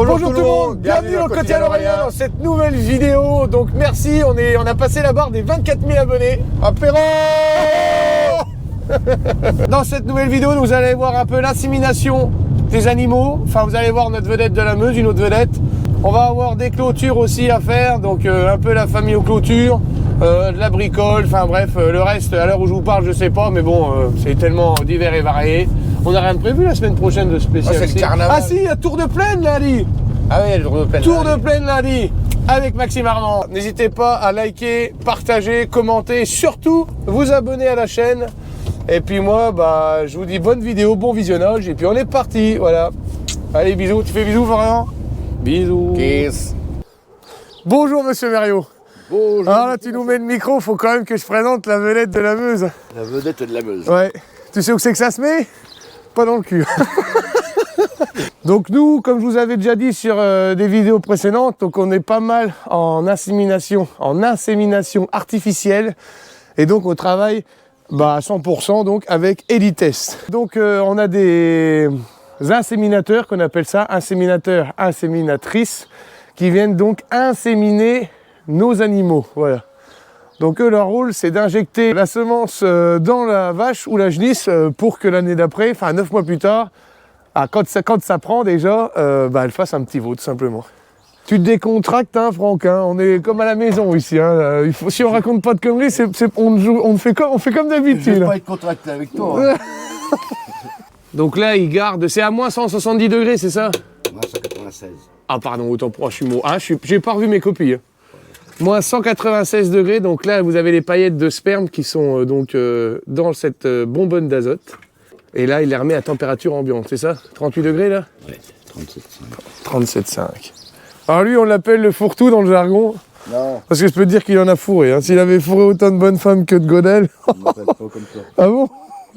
Bonjour tout le monde, bienvenue au Quotidien Lorrain dans cette nouvelle vidéo. Donc merci, on a passé la barre des 24 000 abonnés. Apéro. Dans cette nouvelle vidéo, vous allez voir un peu l'insémination des animaux. Enfin, vous allez voir notre vedette de la Meuse, une autre vedette. On va avoir des clôtures aussi à faire, donc un peu la famille aux clôtures, de la bricole, enfin bref, le reste, à l'heure où je vous parle, je sais pas, mais bon, c'est tellement divers et varié. On n'a rien de prévu la semaine prochaine de spécial. C'est le carnaval. Ah si, il y a Tour de Plaine lundi. Ah oui, il y a le Tour de Plaine. Tour de Plaine lundi avec Maxime Armand. N'hésitez pas à liker, partager, commenter, surtout vous abonner à la chaîne. Et puis moi, je vous dis bonne vidéo, bon visionnage, et puis on est parti, voilà. Allez, bisous. Tu fais bisous, Florian? Bisous. Kiss. Bonjour, monsieur Mario. Bonjour. Alors là, tu nous mets le micro, faut quand même que je présente la vedette de la Meuse. La vedette de la Meuse. Ouais. Tu sais où c'est que ça se met? Pas dans le cul. Donc nous, comme je vous avais déjà dit sur des vidéos précédentes, donc on est pas mal en insémination artificielle. Et donc on travaille à 100% donc avec Elitest. Donc on a des inséminateurs qu'on appelle ça, inséminateurs, inséminatrices, qui viennent donc inséminer nos animaux. Voilà. Donc eux, leur rôle, c'est d'injecter la semence dans la vache ou la genisse pour que l'année d'après, enfin 9 mois plus tard, quand ça prend déjà, elle fasse un petit veau, tout simplement. Tu te décontractes, hein, Franck, hein, on est comme à la maison ici. Hein, si on raconte pas de conneries, on fait comme d'habitude. Je vais pas être contracté avec toi. Hein. Donc là, il garde, c'est à moins 170 degrés, c'est ça? Moi, 196. Ah pardon, autant pour moi, je suis mot. Ah, j'ai pas revu mes copies. Hein. Moins 196 degrés, donc là vous avez les paillettes de sperme qui sont dans cette bonbonne d'azote. Et là il les remet à température ambiante, c'est ça? 38 degrés là? Ouais, 37,5. 37,5. Alors lui on l'appelle le fourre-tout dans le jargon. Non. Parce que je peux te dire qu'il en a fourré. Hein. S'il avait fourré autant de bonnes femmes que de Godel. On m'appelle pas comme ça. Ah bon?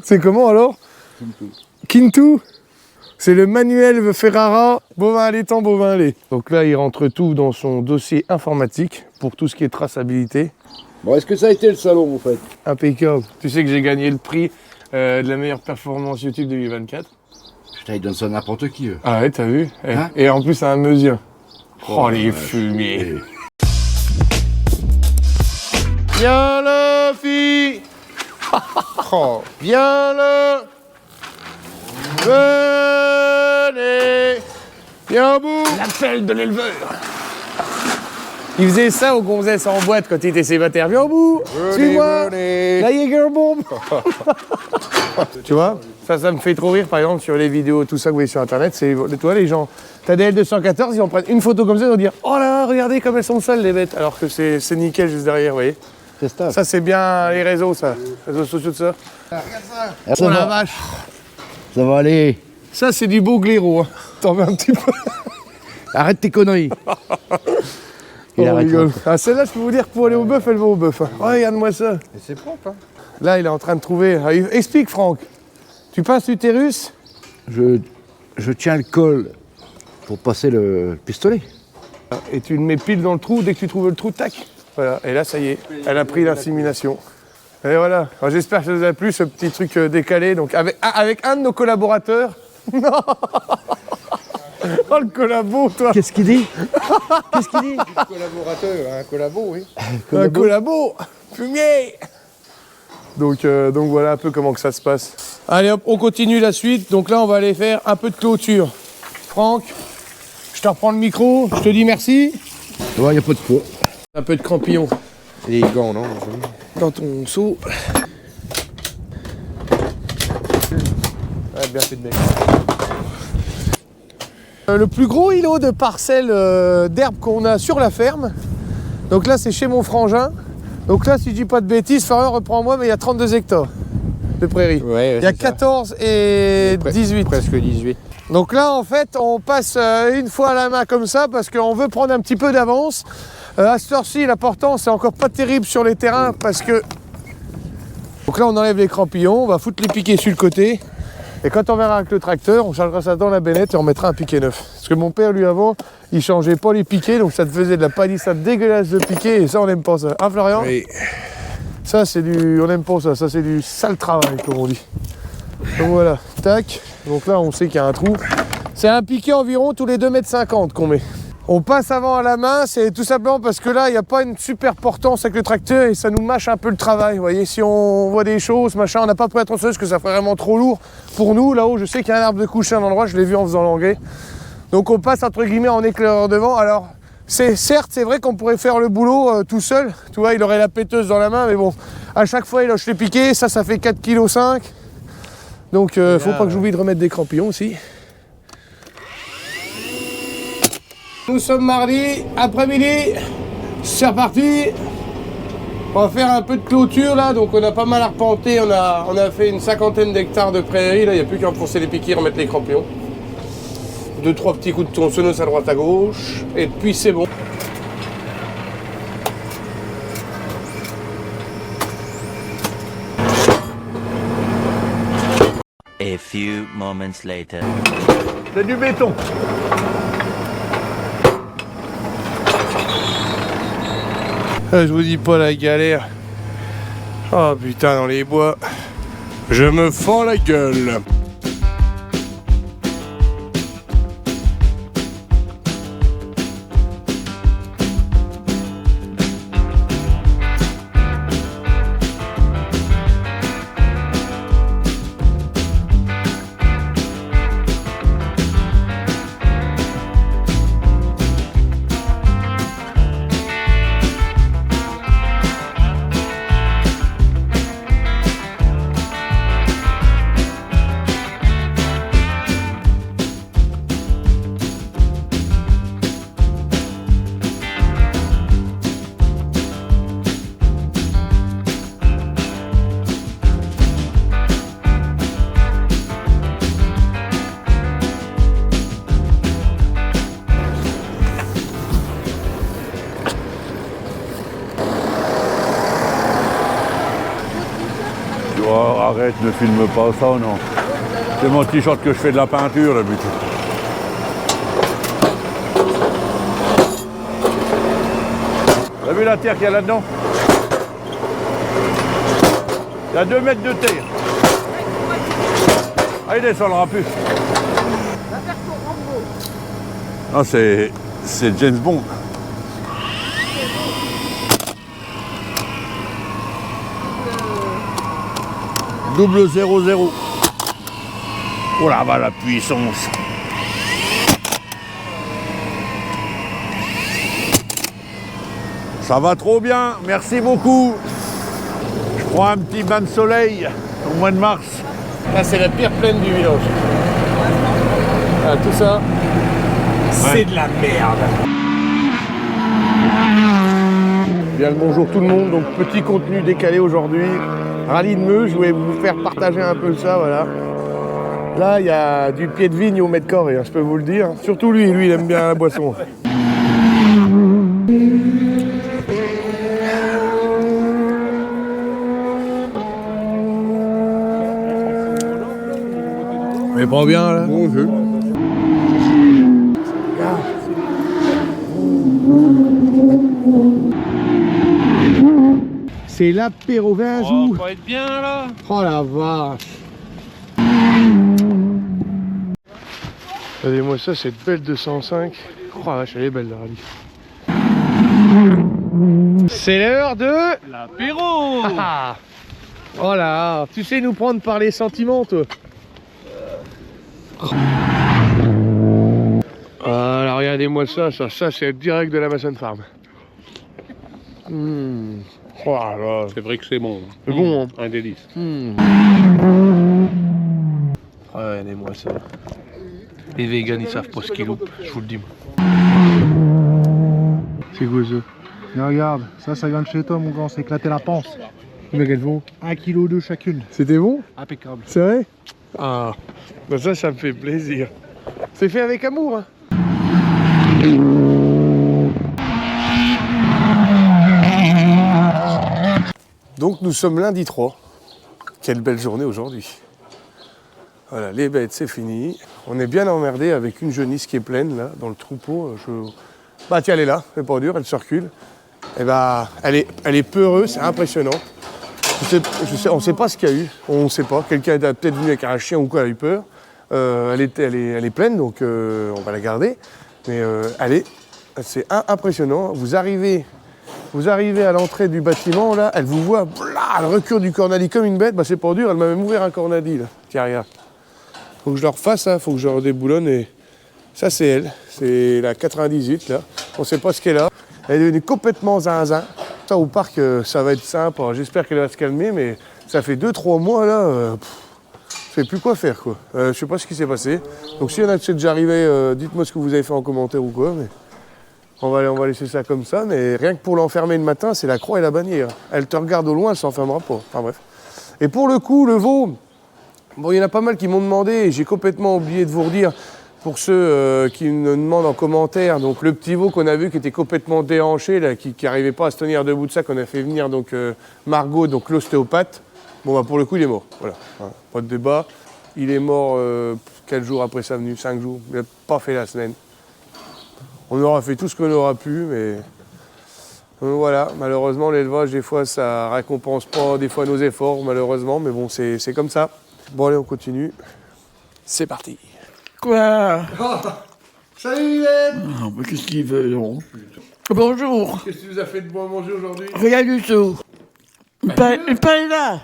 C'est comment alors? Kintou. Kintou? C'est le Manuel Ferrara, bovin allaitant, bovin lait. Donc là, il rentre tout dans son dossier informatique pour tout ce qui est traçabilité. Bon, est-ce que ça a été le salon, en fait? Impeccable. Tu sais que j'ai gagné le prix de la meilleure performance YouTube 2024. Putain, ils donnent ça à n'importe qui, eux. Ah ouais, t'as vu? Hein? Et en plus, c'est un Meusien. Oh, les ouais, fumiers. Viens la fille. Oh, viens là. Venez. Viens au bout. L'appel de l'éleveur. Il faisait ça aux gonzesses en boîte quand il était célibataire. Viens au bout. Suis-moi. La Jägerbombe. Tu vois, ça me fait trop rire, par exemple, sur les vidéos, tout ça que vous voyez sur Internet. C'est, toi, les gens, t'as des L214, ils vont prendre une photo comme ça, ils vont dire « Oh là, regardez comme elles sont sales, les bêtes !» Alors que c'est nickel juste derrière, vous voyez. Ça, c'est bien les réseaux, ça. Les réseaux sociaux, tout ça. Regarde ça. Oh la vache. Ça va aller. Ça, c'est du beau blaireau. Hein. T'en veux un petit peu? Arrête tes conneries. Il rigole. Ah, celle-là, je peux vous dire que pour aller au bœuf, elle va au bœuf. Hein. Oh, regarde-moi ça. Et c'est propre, hein. Là, il est en train de trouver... Ah, explique, Franck. Tu passes l'utérus? Je tiens le col pour passer le pistolet. Et tu le mets pile dans le trou, dès que tu trouves le trou, tac. Voilà, et là, ça y est, elle a pris l'insémination. Et voilà, j'espère que ça vous a plu, ce petit truc décalé. Donc, avec un de nos collaborateurs. Non. Oh, le collabo, toi. Qu'est-ce qu'il dit? Qu'est-ce qu'il dit? Un collaborateur, un collabo, oui. Un collabo, fumier. Donc voilà un peu comment que ça se passe. Allez hop, on continue la suite. Donc là, on va aller faire un peu de clôture. Franck, je te reprends le micro, je te dis merci. Ouais, y a pas de quoi. Un peu de crampillon. Et les gants, non? Dans ton seau. Ouais, bien fait de mec. Le plus gros îlot de parcelles d'herbe qu'on a sur la ferme. Donc là, c'est chez mon frangin. Donc là, si je dis pas de bêtises, Florian, reprends-moi, mais il y a 32 hectares de prairies. Ouais, il y a 14 et 18. Presque 18. Donc là, en fait, on passe une fois à la main comme ça parce qu'on veut prendre un petit peu d'avance. À cette heure-ci, l'important, c'est encore pas terrible sur les terrains parce que... Donc là, on enlève les crampillons, on va foutre les piquets sur le côté. Et quand on verra avec le tracteur, on chargera ça dans la bennette et on mettra un piquet neuf. Parce que mon père, lui, avant, il changeait pas les piquets, donc ça te faisait de la palissade dégueulasse de piquets, et ça, on n'aime pas ça. Hein, Florian? Oui. Ça, c'est du... On n'aime pas ça, ça, c'est du sale travail, comme on dit. Donc voilà, tac. Donc là, on sait qu'il y a un trou. C'est un piquet environ tous les 2,50 m qu'on met. On passe avant à la main, c'est tout simplement parce que là, il n'y a pas une super portance avec le tracteur et ça nous mâche un peu le travail. Vous voyez, si on voit des choses, machin, on n'a pas pris la tronçonneuse parce que ça ferait vraiment trop lourd. Pour nous, là-haut, je sais qu'il y a un arbre de couche à un endroit, je l'ai vu en faisant l'engrais. Donc on passe entre guillemets en éclaireur devant. Alors, certes, c'est vrai qu'on pourrait faire le boulot tout seul. Tu vois, il aurait la péteuse dans la main, mais bon, à chaque fois, il loche les piquets. Ça fait 4,5 kg. Donc, faut pas que j'oublie de remettre des crampillons aussi. Nous sommes mardi, après-midi, c'est reparti. On va faire un peu de clôture là, donc on a pas mal arpenté, on a fait une 50aine d'hectares de prairies, là il n'y a plus qu'à enfoncer les piquets, remettre les crampillons. 2-3 petits coups de tronçonneuse à droite à gauche, et puis c'est bon. A few moments later. C'est du béton. Je vous dis pas la galère. Oh putain, dans les bois, je me fends la gueule. Oh, arrête, ne filme pas ça, non. C'est mon t-shirt que je fais de la peinture, d'habitude. T'as vu la terre qu'il y a là-dedans? Il y a 2 mètres de terre. Ah, il descendra plus. Ah, c'est James Bond. Double 0-0. Oh là bas la puissance. Ça va trop bien, merci beaucoup. Je prends un petit bain de soleil au mois de mars. Là, c'est la pire plaine du village. Ah, tout ça, c'est de la merde. Bien le bonjour tout le monde, donc petit contenu décalé aujourd'hui. Rallye de Meux, je voulais vous faire partager un peu ça, voilà. Là, il y a du pied de vigne au mètre carré, hein, je peux vous le dire. Surtout lui, il aime bien la boisson. Mais pas bien là. Bonjour. C'est l'apéro vin Oh, faut être bien là. Oh la vache. Regardez-moi ça, cette belle 205. Oh la vache, elle est belle la rallye. C'est l'heure de L'apéro. Ah. Oh là, tu sais nous prendre par les sentiments toi. Voilà, regardez-moi ça, ça c'est direct de la Mason Farm. Oh là là. C'est vrai que c'est bon. C'est bon, hein. Un délice. Regardez-moi ça. Les vegans ils savent pas ce qu'ils loupent, je vous le dis. C'est quoi ça? Mais regarde, ça vient de chez toi mon grand, c'est éclater la panse. Mais qu'elles font? 1,2 kg chacune. C'était bon? Impeccable. C'est vrai? Ah, bah ça me fait plaisir. C'est fait avec amour, hein. Donc nous sommes lundi 3. Quelle belle journée aujourd'hui. Voilà, les bêtes c'est fini. On est bien emmerdé avec une jeunisse qui est pleine là, dans le troupeau. Bah tiens, elle est là, c'est pas dur, elle circule. Et bah, elle est peureuse, c'est impressionnant. On ne sait pas ce qu'il y a eu, on ne sait pas. Quelqu'un est peut-être venu avec un chien ou quoi, elle a eu peur. Elle est pleine, donc on va la garder. Mais c'est impressionnant. Vous arrivez à l'entrée du bâtiment, là, elle vous voit, elle recule du cornadi comme une bête. Bah, c'est pas dur, elle m'a même ouvert un cornadi, là. Tiens, regarde. Faut que je le refasse, il faut que je redéboulonne. Et ça, c'est elle. C'est la 98, là. On sait pas ce qu'elle a. Elle est devenue complètement zinzin. Ça, au parc, ça va être simple. J'espère qu'elle va se calmer, mais ça fait 2-3 mois, là. Je sais plus quoi faire, quoi. Je sais pas ce qui s'est passé. Donc, s'il y en a qui c'est déjà arrivé, dites-moi ce que vous avez fait en commentaire ou quoi. Mais on va laisser ça comme ça. Mais rien que pour l'enfermer le matin, c'est la croix et la bannière. Elle te regarde au loin, elle s'enfermera pas. Enfin, bref. Et pour le coup, le veau, bon, il y en a pas mal qui m'ont demandé, et j'ai complètement oublié de vous redire, pour ceux qui me demandent en commentaire, donc le petit veau qu'on a vu qui était complètement déhanché, là, qui n'arrivait pas à se tenir debout de ça, qu'on a fait venir donc Margot, donc l'ostéopathe. Bon, bah, pour le coup, il est mort. Voilà, pas de débat. Il est mort 4 jours après sa venue, 5 jours. Il n'a pas fait la semaine. On aura fait tout ce qu'on aura pu, mais voilà, malheureusement, l'élevage, des fois, ça récompense pas des fois nos efforts, malheureusement, mais bon, c'est comme ça. Bon, allez, on continue. C'est parti. Quoi? Salut, Hélène. Ah, mais qu'est-ce qu'il veut, non? Bonjour. Qu'est-ce que tu nous as fait de bon à manger aujourd'hui? Rien du tout. Une paille là,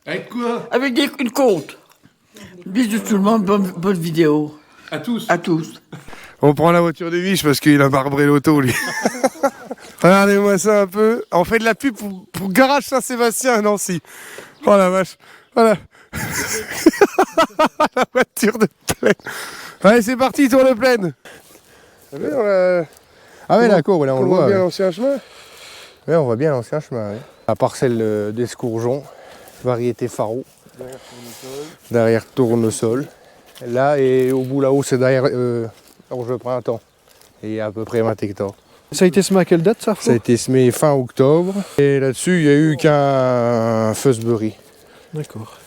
Avec quoi? avec une côte. Bisous tout le monde, bonne vidéo. À tous. À tous. On prend la voiture des Viches parce qu'il a marbré l'auto, lui. Regardez-moi ça un peu. On fait de la pub pour Garage Saint-Sébastien à Nancy. Oh la vache. Voilà. La voiture de plaine. Allez, c'est parti, tour de plaine. Ah ouais, d'accord, là, on le voit. On voit bien l'ancien chemin. Oui, on voit bien l'ancien chemin. Oui. La parcelle d'escourgeon, variété Faro. Derrière tournesol. Là, et au bout là-haut, c'est derrière orge printemps. Et à peu près 20 hectares. Ça a été semé à quelle date, ça, Flo? Ça a été semé fin octobre. Et là-dessus, il n'y a eu qu'un Fussbury. D'accord.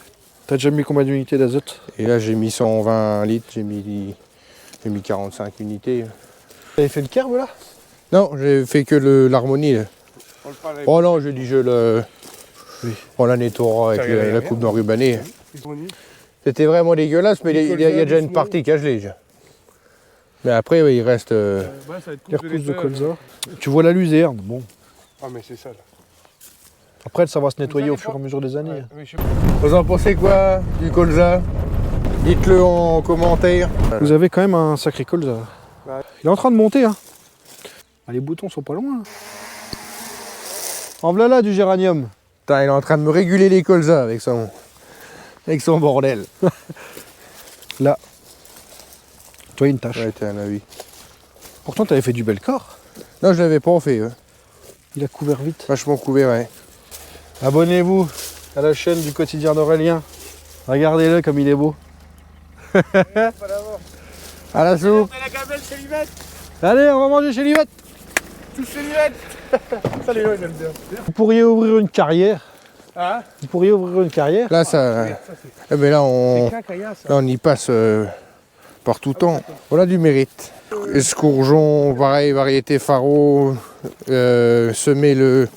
T'as déjà mis combien d'unités d'azote? Et là, j'ai mis 120 litres, j'ai mis 45 unités. T'avais fait le kerbe, là? Non, j'ai fait que l'harmonie. Là. Oh non, je dis on la nettoiera avec la coupe d'enrubanné. C'était vraiment dégueulasse, mais il y a déjà une partie qui a gelé. Mais après, oui, il reste... Les repousses de colza. Tu vois la luzerne, bon. Ah, mais c'est ça, là. Après, ça va se nettoyer au fur et à mesure des années. Vous en pensez quoi du colza? Dites-le en commentaire. Vous avez quand même un sacré colza. Il est en train de monter, hein. Ah, les boutons sont pas loin. En voilà là du géranium. Putain, il est en train de me réguler les colzas avec son bordel. Là. Toi, une tache. Ouais, t'as un avis. Pourtant, t'avais fait du bel corps. Non, je l'avais pas fait. Il a couvert vite. Vachement couvert, ouais. Abonnez-vous à la chaîne du quotidien d'Aurélien. Regardez-le comme il est beau. À la soupe. Allez, on va manger chez Livette. Tous chez Livette. Salut, j'aime bien. Vous pourriez ouvrir une carrière. Hein? Vous pourriez ouvrir une carrière. Là, ça... Eh ben là, on y passe par tout temps. On a du mérite. Escourgeon, pareil, variété Faro, semé le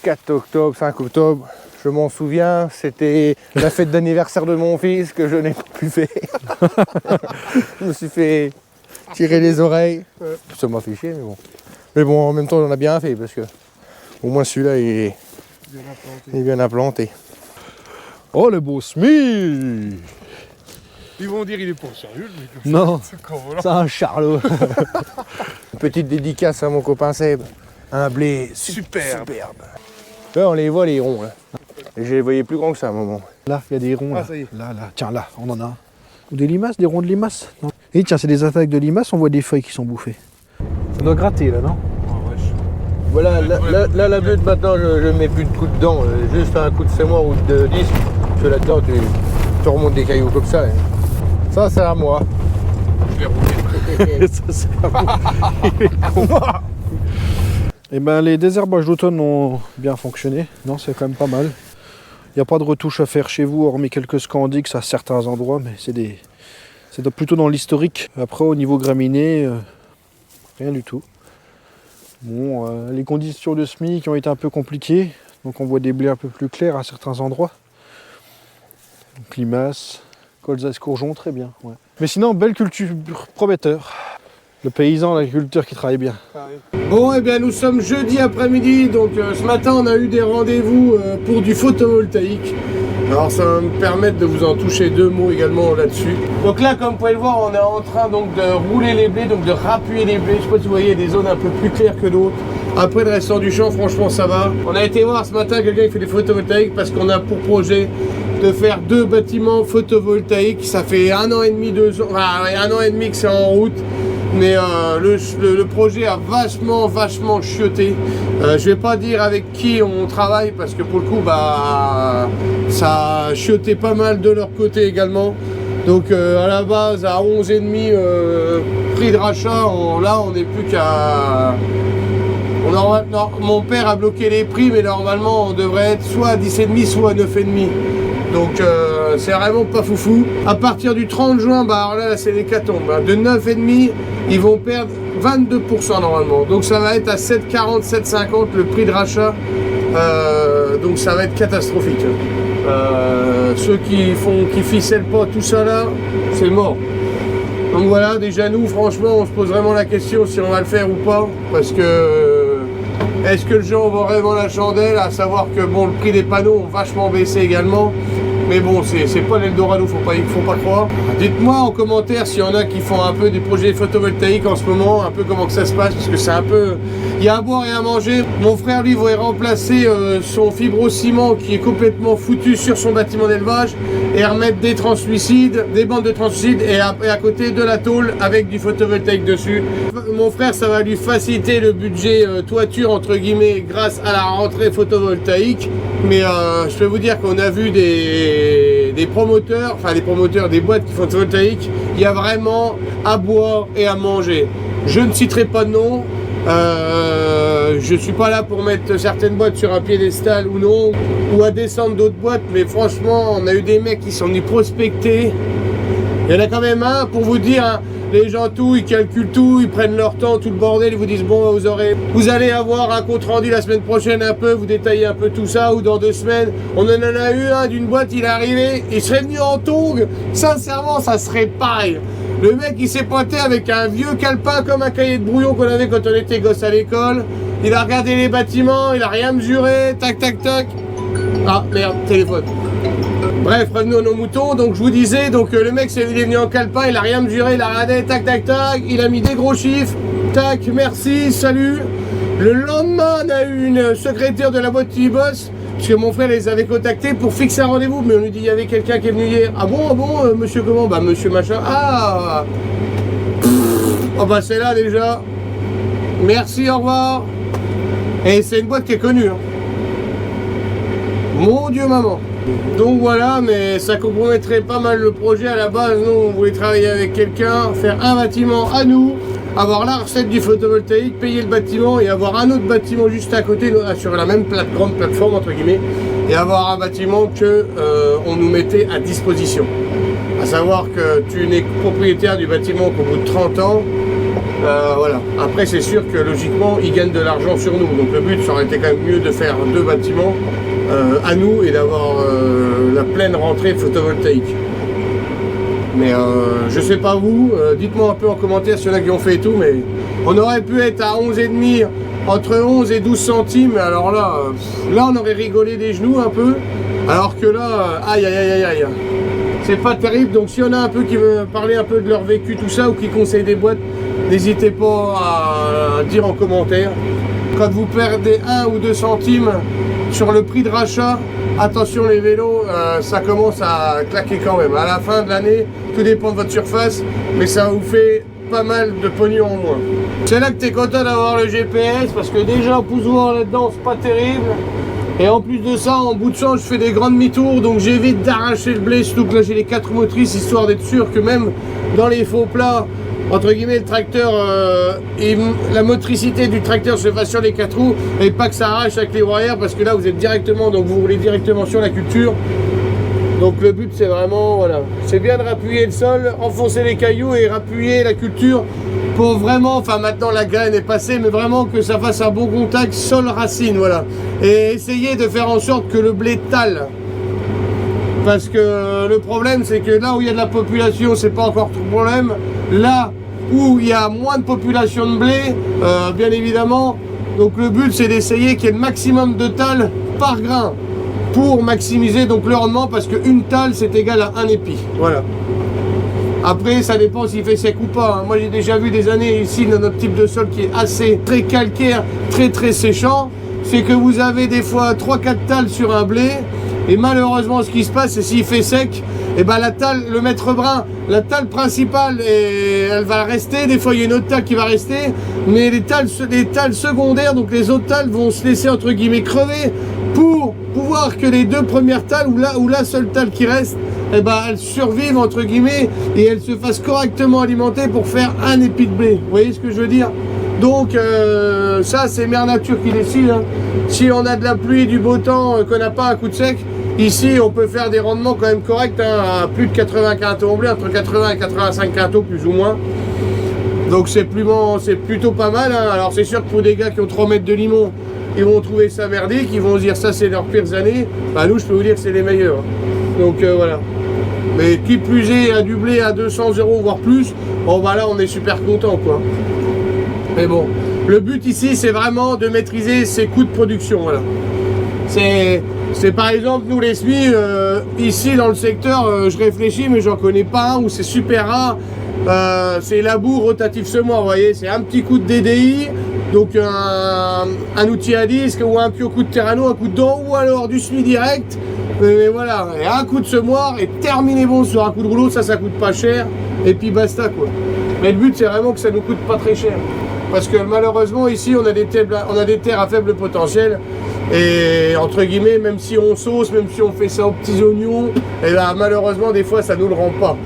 4 octobre, 5 octobre. Je m'en souviens, c'était la fête d'anniversaire de mon fils que je n'ai pas pu faire. Je me suis fait tirer les oreilles. Ça m'a fait chier, mais bon. Mais bon, en même temps, on en a bien fait parce que au moins celui-là, il est bien implanté. Oh, le beau SMI. Ils vont dire il est pas sérieux, mais Non, c'est un charlot. Petite dédicace à mon copain Seb. Un blé superbe. Là, on les voit, les ronds. Là. Et je les voyais plus grands que ça à un moment. Là, il y a des ronds. Ah, Là. ça y est. Là. Tiens, là, on en a un. Ou des limaces, des ronds de limaces. Non. Et tiens, c'est des attaques de limaces, on voit des feuilles qui sont bouffées. Ça doit gratter, là, non? Voilà, là, la butte, maintenant, je mets plus de coups dedans. Juste un coup de sémoire ou de disque. Parce que là-dedans, tu remontes des cailloux comme ça. Hein. Ça, c'est à moi. Je vais rouler. Ça, c'est Et ben, les désherbages d'automne ont bien fonctionné. Non, c'est quand même pas mal. Il n'y a pas de retouche à faire chez vous, hormis quelques scandix à certains endroits, mais c'est plutôt dans l'historique. Après, au niveau graminé, rien du tout. Bon, les conditions de semis qui ont été un peu compliquées, donc on voit des blés un peu plus clairs à certains endroits. Donc limaces, colza escourgeon, très bien. Ouais. Mais sinon, belle culture, prometteur. Le paysan, l'agriculteur qui travaille bien. Bon, eh bien, nous sommes jeudi après-midi, donc ce matin, on a eu des rendez-vous pour du photovoltaïque. Alors, ça va me permettre de vous en toucher 2 mots également là-dessus. Donc là, comme vous pouvez le voir, on est en train donc de rouler les blés, donc de rappuyer les blés. Je sais pas si vous voyez, des zones un peu plus claires que d'autres. Après, le restant du champ, franchement, ça va. On a été voir ce matin quelqu'un qui fait des photovoltaïques parce qu'on a pour projet de faire 2 bâtiments photovoltaïques. Ça fait 1 an et demi, 2 ans, enfin, 1 an et demi que c'est en route. Mais le projet a vachement chioté. Je vais pas dire avec qui on travaille parce que pour le coup bah ça a chioté pas mal de leur côté également. Donc à la base à 11,5 prix de rachat, là on n'est plus qu'à... Non, mon père a bloqué les prix mais normalement on devrait être soit à 10,5 soit à 9,5. Donc c'est vraiment pas foufou. À partir du 30 juin, bah alors là c'est l'hécatombe. De 9,5, ils vont perdre 22% normalement. Donc ça va être à 7,40, 7,50 le prix de rachat. Donc ça va être catastrophique. Ceux qui ficellent pas tout ça là, c'est mort. Donc voilà, déjà nous franchement on se pose vraiment la question si on va le faire ou pas. Parce que est-ce que le gens vaut vraiment la chandelle, à savoir que bon le prix des panneaux ont vachement baissé également. Mais bon, c'est pas l'Eldorado, faut pas croire. Dites-moi en commentaire s'il y en a qui font un peu des projets photovoltaïques en ce moment, un peu comment que ça se passe, parce que c'est un peu... Il y a à boire et à manger. Mon frère, lui, va remplacer son fibrociment qui est complètement foutu sur son bâtiment d'élevage et remettre des translucides, des bandes de translucides et à côté de la tôle avec du photovoltaïque dessus. Mon frère, ça va lui faciliter le budget toiture, entre guillemets, grâce à la rentrée photovoltaïque. Mais je peux vous dire qu'on a vu des promoteurs, des boîtes qui font photovoltaïque, il y a vraiment à boire et à manger. Je ne citerai pas de nom, je suis pas là pour mettre certaines boîtes sur un piédestal ou non, ou à descendre d'autres boîtes, mais franchement, on a eu des mecs qui sont venus prospecter. Il y en a quand même un, pour vous dire, hein, les gens ils calculent tout, ils prennent leur temps, tout le bordel, ils vous disent bon, vous allez avoir un compte rendu la semaine prochaine un peu, vous détaillez un peu tout ça, ou dans 2 semaines. On en a eu un d'une boîte, il est arrivé, il serait venu en tongs, sincèrement ça serait pareil. Le mec il s'est pointé avec un vieux calepin comme un cahier de brouillon qu'on avait quand on était gosse à l'école. Il a regardé les bâtiments, il a rien mesuré, tac tac tac. Ah merde, téléphone. Bref, revenons à nos moutons, donc je vous disais, donc le mec il est venu en calepin, il a rien mesuré, il a regardé, tac tac tac, il a mis des gros chiffres, tac, merci, salut. Le lendemain, on a eu une secrétaire de la boîte qui bosse, parce que mon frère les avait contactés pour fixer un rendez-vous, mais on lui dit il y avait quelqu'un qui est venu hier. Ah bon, monsieur comment? Bah monsieur machin, ah oh bah c'est là déjà, merci, au revoir. Et c'est une boîte qui est connue, hein. Mon Dieu maman. Donc voilà, mais ça compromettrait pas mal le projet. À la base, nous on voulait travailler avec quelqu'un, faire un bâtiment à nous, avoir la recette du photovoltaïque, payer le bâtiment et avoir un autre bâtiment juste à côté sur la même grande plateforme entre guillemets, et avoir un bâtiment que on nous mettait à disposition. À savoir que tu n'es propriétaire du bâtiment qu'au bout de 30 ans. Voilà. Après c'est sûr que logiquement ils gagnent de l'argent sur nous, donc le but ça aurait été quand même mieux de faire 2 bâtiments à nous et d'avoir la pleine rentrée photovoltaïque. Mais je sais pas vous, dites-moi un peu en commentaire s'il y en a qui ont fait et tout, mais on aurait pu être à 11,5, entre 11 et 12 centimes, alors là on aurait rigolé des genoux un peu, alors que là, aïe aïe aïe aïe, c'est pas terrible. Donc si on a un peu qui veut parler un peu de leur vécu, tout ça, ou qui conseille des boîtes, n'hésitez pas à dire en commentaire. Quand vous perdez 1 ou 2 centimes sur le prix de rachat, attention les vélos, ça commence à claquer quand même. À la fin de l'année, tout dépend de votre surface, mais ça vous fait pas mal de pognon en moins. C'est là que tu es content d'avoir le GPS, parce que déjà poussoir là-dedans, c'est pas terrible. Et en plus de ça, en bout de champ, je fais des grands demi-tours, donc j'évite d'arracher le blé, surtout que là j'ai les 4 motrices, histoire d'être sûr que même dans les faux plats, entre guillemets, le tracteur, la motricité du tracteur se fasse sur les 4 roues, et pas que ça arrache avec les roues arrière, parce que là vous êtes directement, donc vous roulez directement sur la culture. Donc le but c'est vraiment, voilà, c'est bien de rappuyer le sol, enfoncer les cailloux et rappuyer la culture pour vraiment, enfin maintenant la graine est passée, mais vraiment que ça fasse un bon contact sol-racine, voilà. Et essayer de faire en sorte que le blé tale. Parce que le problème, c'est que là où il y a de la population, c'est pas encore tout le problème. Là où il y a moins de population de blé, bien évidemment, donc le but c'est d'essayer qu'il y ait le maximum de talles par grain pour maximiser donc le rendement, parce qu'une talle c'est égal à un épi. Voilà. Après, ça dépend s'il fait sec ou pas. Moi, j'ai déjà vu des années ici dans notre type de sol qui est assez très calcaire, très séchant. C'est que vous avez des fois 3-4 talles sur un blé. Et malheureusement, ce qui se passe, c'est s'il fait sec, et ben la talle, le maître brun, la talle principale, elle va rester. Des fois, il y a une autre talle qui va rester. Mais les talles secondaires, donc les autres talles, vont se laisser entre guillemets crever pour pouvoir que les deux premières talles, ou la seule talle qui reste, eh ben, elles survivent entre guillemets et elles se fassent correctement alimenter pour faire un épi de blé. Vous voyez ce que je veux dire? Donc ça c'est Mère Nature qui décide. Hein. Si on a de la pluie et du beau temps, qu'on n'a pas un coup de sec, ici on peut faire des rendements quand même corrects, hein, à plus de 80 quintaux en blé, entre 80 et 85 quintaux plus ou moins. Donc c'est plutôt pas mal. Hein. Alors c'est sûr que pour des gars qui ont 3 mètres de limon, ils vont trouver ça merdique, ils vont se dire ça c'est leurs pires années. Bah nous je peux vous dire que c'est les meilleurs. Donc voilà. Mais qui plus est, à du blé à 200 € voire plus, bon bah là on est super content quoi. Mais bon, le but ici c'est vraiment de maîtriser ses coûts de production, voilà. C'est par exemple nous les semis, ici dans le secteur, je réfléchis mais j'en connais pas un où c'est super rare. C'est labour rotatif semoir, vous voyez, c'est un petit coup de DDI, donc un outil à disque ou un pio coup de Terrano, un coup de dent ou alors du semis direct. Mais voilà, et un coup de semoir et terminé bon sur un coup de rouleau, ça coûte pas cher et puis basta quoi. Mais le but c'est vraiment que ça nous coûte pas très cher. Parce que malheureusement ici on a des terres à faible potentiel et entre guillemets même si on sauce, même si on fait ça aux petits oignons, et ben, malheureusement des fois ça nous le rend pas.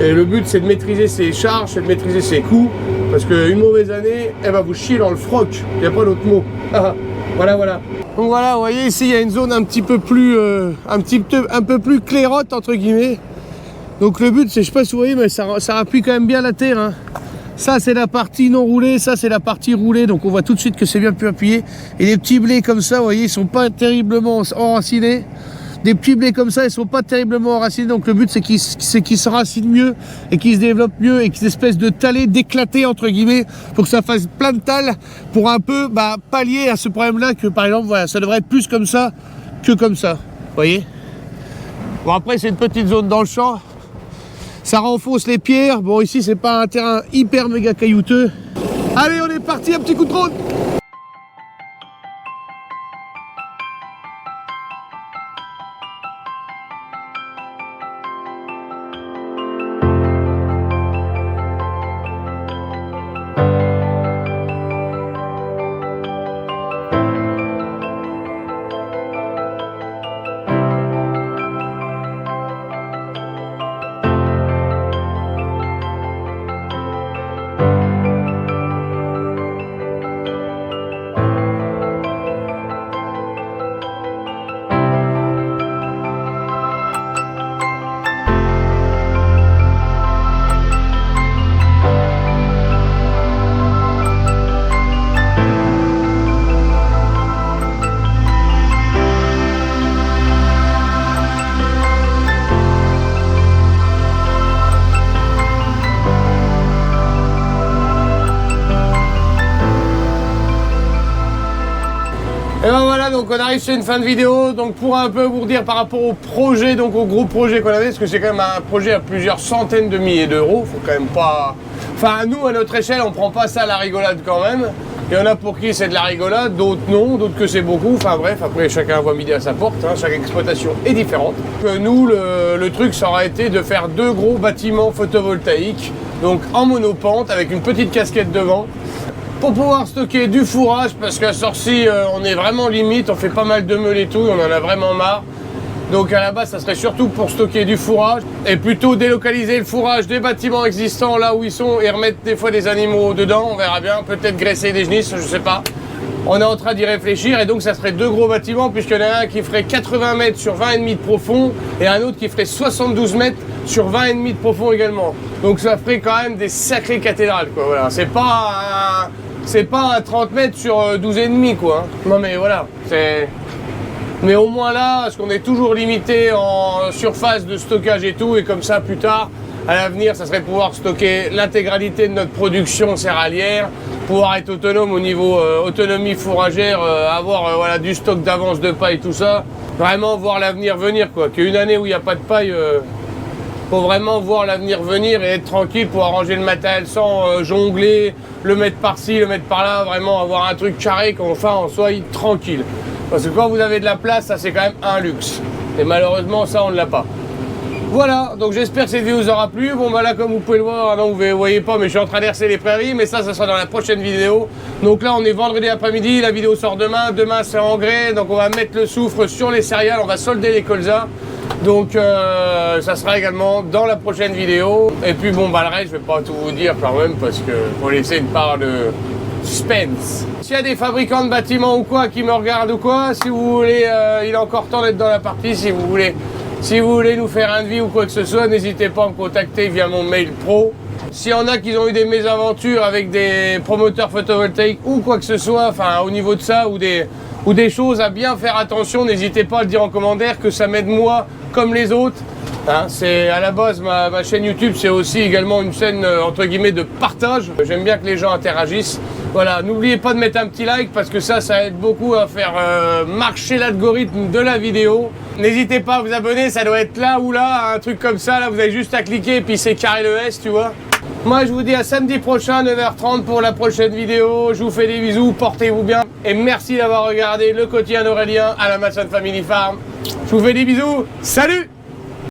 Et le but c'est de maîtriser ses charges, c'est de maîtriser ses coûts, parce qu'une mauvaise année, elle va vous chier dans le froc, il n'y a pas d'autre mot. Voilà. Donc voilà, vous voyez ici il y a une zone un peu plus clairotte entre guillemets. Donc le but c'est, je sais pas si vous voyez, mais ça appuie quand même bien la terre. Hein. Ça c'est la partie non roulée, ça c'est la partie roulée, donc on voit tout de suite que c'est bien plus appuyé. Et les petits blés comme ça, vous voyez, ils sont pas terriblement enracinés. Des petits blés comme ça, ils sont pas terriblement enracinés, donc le but c'est qu'ils se racinent mieux et qu'ils se développent mieux et qu'ils espècent de taler, d'éclater entre guillemets, pour que ça fasse plein de talles, pour un peu pallier à ce problème-là que par exemple, voilà, ça devrait être plus comme ça que comme ça, vous voyez. Bon après c'est une petite zone dans le champ, ça renfonce les pierres, bon ici c'est pas un terrain hyper méga caillouteux. Allez on est parti, un petit coup de drone. Et ben voilà, donc on arrive sur une fin de vidéo. Donc pour un peu vous dire par rapport au projet, donc au gros projet qu'on avait, parce que c'est quand même un projet à plusieurs centaines de milliers d'euros, faut quand même pas... Enfin nous à notre échelle on prend pas ça à la rigolade quand même. Il y en a pour qui c'est de la rigolade, d'autres non, d'autres que c'est beaucoup. Enfin bref, après chacun voit midi à sa porte, hein, chaque exploitation est différente. Nous le truc ça aurait été de faire 2 gros bâtiments photovoltaïques, donc en monopente avec une petite casquette devant, pour pouvoir stocker du fourrage, parce qu'à Sorcy on est vraiment limite, on fait pas mal de meules et tout, on en a vraiment marre. Donc à la base ça serait surtout pour stocker du fourrage et plutôt délocaliser le fourrage des bâtiments existants là où ils sont et remettre des fois des animaux dedans, on verra bien, peut-être graisser des genisses, je sais pas. On est en train d'y réfléchir et donc ça serait 2 gros bâtiments, puisqu'il y en a un qui ferait 80 mètres sur 20,5 de profond et un autre qui ferait 72 mètres sur 20,5 de profond également. Donc ça ferait quand même des sacrées cathédrales quoi, voilà. C'est pas un 30 mètres sur 12,5 quoi. Hein. Non mais voilà, c'est... Mais au moins là, parce qu'on est toujours limité en surface de stockage et tout, et comme ça plus tard, à l'avenir, ça serait pouvoir stocker l'intégralité de notre production céréalière, pouvoir être autonome au niveau autonomie fourragère, avoir voilà, du stock d'avance de paille, tout ça. Vraiment voir l'avenir venir, quoi. Qu'une année où il n'y a pas de paille, faut vraiment voir l'avenir venir et être tranquille pour arranger le matériel sans jongler, le mettre par-ci, le mettre par-là, vraiment avoir un truc carré, qu'enfin on soit tranquille. Parce que quand vous avez de la place, ça c'est quand même un luxe. Et malheureusement, ça on ne l'a pas. Voilà, donc j'espère que cette vidéo vous aura plu. Bon bah là, comme vous pouvez le voir, non vous ne voyez pas, mais je suis en train d'hercer les prairies, mais ça sera dans la prochaine vidéo. Donc là, on est vendredi après-midi, la vidéo sort demain. Demain, c'est engrais, donc on va mettre le soufre sur les céréales, on va solder les colzas. Donc ça sera également dans la prochaine vidéo. Et puis bon, bah le reste, je vais pas tout vous dire quand même, parce que faut laisser une part de suspense. S'il y a des fabricants de bâtiments ou quoi qui me regardent ou quoi, si vous voulez, il est encore temps d'être dans la partie, si vous voulez nous faire un devis ou quoi que ce soit, n'hésitez pas à me contacter via mon mail pro. S'il y en a qui ont eu des mésaventures avec des promoteurs photovoltaïques ou quoi que ce soit, enfin au niveau de ça, ou des choses à bien faire attention, n'hésitez pas à le dire en commentaire, que ça m'aide moi comme les autres. Hein, c'est à la base ma chaîne YouTube, c'est aussi également une chaîne entre guillemets de partage. J'aime bien que les gens interagissent. Voilà, n'oubliez pas de mettre un petit like parce que ça aide beaucoup à faire marcher l'algorithme de la vidéo. N'hésitez pas à vous abonner, ça doit être là ou là, un truc comme ça. Là, vous avez juste à cliquer et puis c'est carré le S, tu vois. Moi, je vous dis à samedi prochain, 9h30 pour la prochaine vidéo. Je vous fais des bisous, portez-vous bien. Et merci d'avoir regardé le quotidien d'Aurélien à l'Amazon Family Farm. Je vous fais des bisous, salut!